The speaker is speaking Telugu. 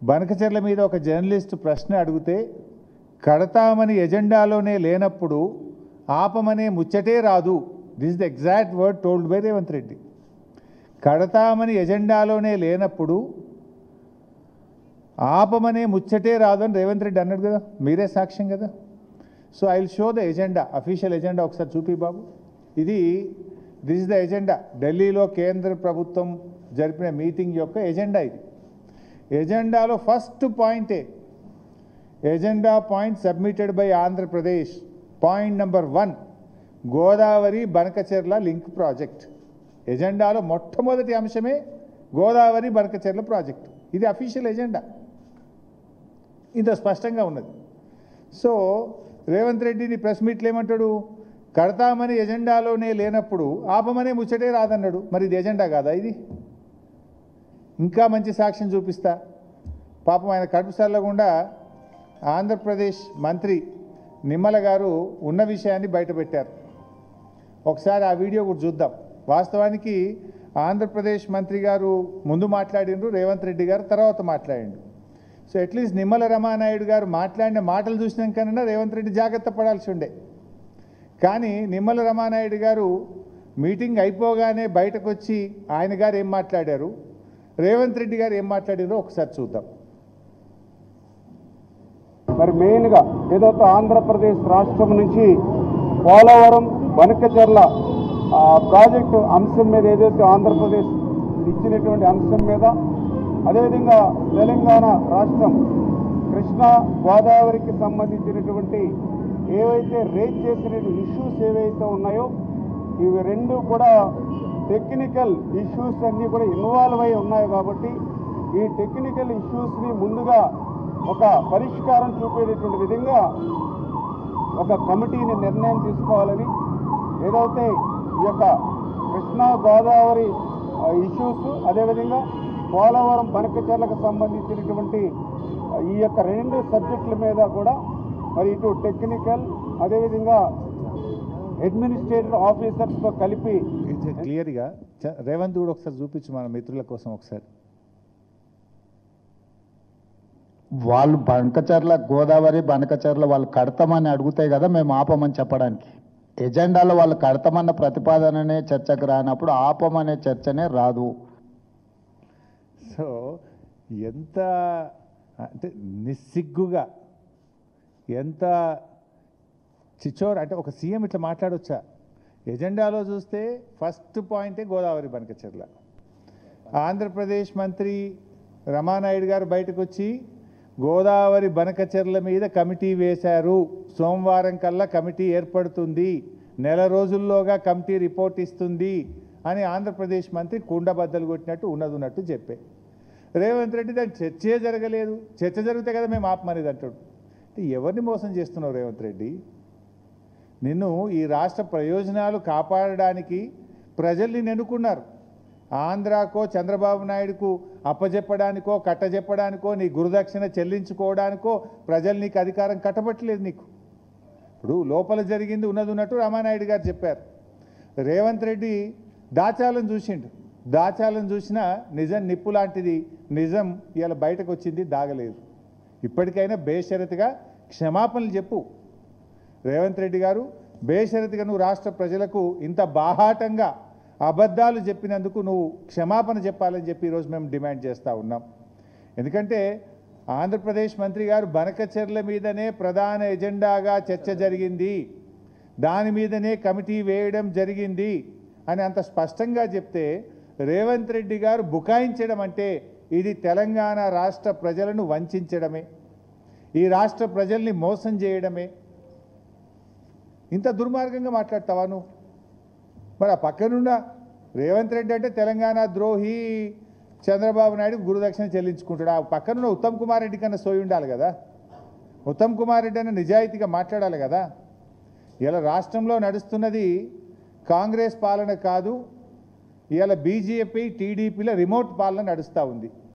బనకచెర్ల మీద ఒక జర్నలిస్ట్ ప్రశ్న అడిగితే కడతామని ఎజెండాలోనే లేనప్పుడు ఆపమనే ముచ్చటే రాదు. This the exact word told by Revanth Reddy. కడతామని ఎజెండాలోనే లేనప్పుడు ఆపమనే ముచ్చటే రాదు అని రేవంత్ రెడ్డి అన్నాడు కదా, మీరే సాక్ష్యం కదా. So I will show the agenda, official agenda ఒకసారి చూపి బాబు. దిస్ ఇస్ ద ఎజెండా, ఢిల్లీలో కేంద్ర ప్రభుత్వం జరిపిన మీటింగ్ యొక్క ఎజెండా ఇది. ఎజెండాలో ఫస్ట్ పాయింటే agenda point submitted by Andhra Pradesh. Point number 1 Godavari Banakacherla link project. ఎజెండాలో మొట్టమొదటి అంశమే గోదావరి బనకచెర్ల ప్రాజెక్టు. ఇది అఫీషియల్ ఎజెండా, ఇంత స్పష్టంగా ఉన్నది. సో రేవంత్ రెడ్డిని ప్రెస్ మీట్లు ఏమంటాడు, కడతామని ఎజెండాలోనే లేనప్పుడు ఆపమనే ముచ్చటే రాదన్నాడు. మరి ఇది ఎజెండా కాదా? ఇది ఇంకా మంచి సాక్ష్యం చూపిస్తా. పాపం ఆయన కడుపు సల్లకుండా ఆంధ్రప్రదేశ్ మంత్రి నిమ్మల గారు ఉన్న విషయాన్ని బయటపెట్టారు. ఒకసారి ఆ వీడియో కూడా చూద్దాం. వాస్తవానికి ఆంధ్రప్రదేశ్ మంత్రి గారు ముందు మాట్లాడిండ్రు, రేవంత్ రెడ్డి గారు తర్వాత మాట్లాడిండు. సో అట్లీస్ట్ నిమ్మల రమానాయుడు గారు మాట్లాడిన మాటలు చూసినాకన్నా రేవంత్ రెడ్డి జాగ్రత్త పడాల్సి ఉండే. కానీ నిమ్మల రమానాయుడు గారు మీటింగ్ అయిపోగానే బయటకు వచ్చి ఆయన గారు ఏం మాట్లాడారు, రేవంత్ రెడ్డి గారు ఏం మాట్లాడారో ఒకసారి చూద్దాం. మరి మెయిన్గా ఏదైతే ఆంధ్రప్రదేశ్ రాష్ట్రం నుంచి పోలవరం బనకచెర్ల ప్రాజెక్టు అంశం మీద ఏదైతే ఆంధ్రప్రదేశ్ ఇచ్చినటువంటి అంశం మీద, అదేవిధంగా తెలంగాణ రాష్ట్రం కృష్ణా గోదావరికి సంబంధించినటువంటి ఏవైతే రేజ్ చేసిన ఇష్యూస్ ఏవైతే ఉన్నాయో ఇవి రెండు కూడా టెక్నికల్ ఇష్యూస్ అన్నీ కూడా ఇన్వాల్వ్ అయి ఉన్నాయి. కాబట్టి ఈ టెక్నికల్ ఇష్యూస్ని ముందుగా ఒక పరిష్కారం చూపేటటువంటి విధంగా ఒక కమిటీని నిర్ణయం తీసుకోవాలని, ఏదైతే ఈ యొక్క కృష్ణా గోదావరి ఇష్యూస్, అదేవిధంగా పోలవరం బనకచెర్లకు సంబంధించినటువంటి ఈ యొక్క రెండు సబ్జెక్టుల మీద కూడా మరి ఇటు టెక్నికల్ అదేవిధంగా అడ్మినిస్ట్రేటివ్ ఆఫీసర్స్తో కలిపి క్లియర్గా రేవంత్ కూడా ఒకసారి చూపించు మన మిత్రుల కోసం. ఒకసారి వాళ్ళు బనకచెర్ల గోదావరి బనకచెర్ల వాళ్ళు కడతామని అడుగుతాయి కదా మేము ఆపమని చెప్పడానికి. ఎజెండాలో వాళ్ళు కడతామన్న ప్రతిపాదననే చర్చకు రానప్పుడు ఆపమనే చర్చనే రాదు. సో ఎంత అంటే నిస్సిగ్గుగా, ఎంత చిచోర్ అంటే ఒక సీఎం ఇట్లా మాట్లాడొచ్చా? ఎజెండాలో చూస్తే ఫస్ట్ పాయింటే గోదావరి బనకచెర్ల. ఆంధ్రప్రదేశ్ మంత్రి రమానాయుడు గారు బయటకు వచ్చి గోదావరి బనకచెర్ల మీద కమిటీ వేశారు, సోమవారం కల్లా కమిటీ ఏర్పడుతుంది, నెల రోజుల్లోగా కమిటీ రిపోర్ట్ ఇస్తుంది అని ఆంధ్రప్రదేశ్ మంత్రి కుండబద్దలు కొట్టినట్టు ఉన్నట్టు చెప్పే. రేవంత్ రెడ్డి దాని చర్చే జరగలేదు, చర్చ జరిగితే కదా మేము ఆపమనేది అంటాడు. ఎవరిని మోసం చేస్తున్నావు రేవంత్ రెడ్డి? నిన్ను ఈ రాష్ట్ర ప్రయోజనాలు కాపాడడానికి ప్రజల్ని ఎన్నుకున్నారు. ఆంధ్రాకో చంద్రబాబు నాయుడుకు అప్పజెప్పడానికో కట్టజెప్పడానికో నీ గురుదక్షిణ చెల్లించుకోవడానికో ప్రజలు నీకు అధికారం కట్టబట్టలేదు. నీకు ఇప్పుడు లోపల జరిగింది ఉన్నట్టు రామానాయుడు గారు చెప్పారు. రేవంత్ రెడ్డి దాచాలను చూసిండు, దాచాలను చూసినా నిజం నిప్పు లాంటిది, నిజం ఇలా బయటకు వచ్చింది, దాగలేదు. ఇప్పటికైనా బేషరతుగా క్షమాపణలు చెప్పు రేవంత్ రెడ్డి గారు. బేషరతుగా నువ్వు రాష్ట్ర ప్రజలకు ఇంత బాహాటంగా అబద్ధాలు చెప్పినందుకు నువ్వు క్షమాపణ చెప్పాలని చెప్పి ఈరోజు మేము డిమాండ్ చేస్తూ ఉన్నాం. ఎందుకంటే ఆంధ్రప్రదేశ్ మంత్రి గారు బనకచెర్ల మీదనే ప్రధాన ఎజెండాగా చర్చ జరిగింది, దాని మీదనే కమిటీ వేయడం జరిగింది అని అంత స్పష్టంగా చెప్తే రేవంత్ రెడ్డి గారు బుకాయించడం అంటే ఇది తెలంగాణ రాష్ట్ర ప్రజలను వంచడమే, ఈ రాష్ట్ర ప్రజల్ని మోసం చేయడమే. ఇంత దుర్మార్గంగా మాట్లాడతావా నువ్వు? మరి ఆ పక్కనున్న రేవంత్ రెడ్డి అంటే తెలంగాణ ద్రోహి, చంద్రబాబు నాయుడు గురుదక్షిణ చెల్లించుకుంటాడు. ఆ పక్కనున్న ఉత్తమ్ కుమార్ రెడ్డి కన్నా సోయి ఉండాలి కదా. ఉత్తమ్ కుమార్ రెడ్డి అన్న నిజాయితీగా మాట్లాడాలి కదా. ఇలా రాష్ట్రంలో నడుస్తున్నది కాంగ్రెస్ పాలన కాదు, ఇలా బీజేపీ టీడీపీల రిమోట్ పాలన నడుస్తూ ఉంది.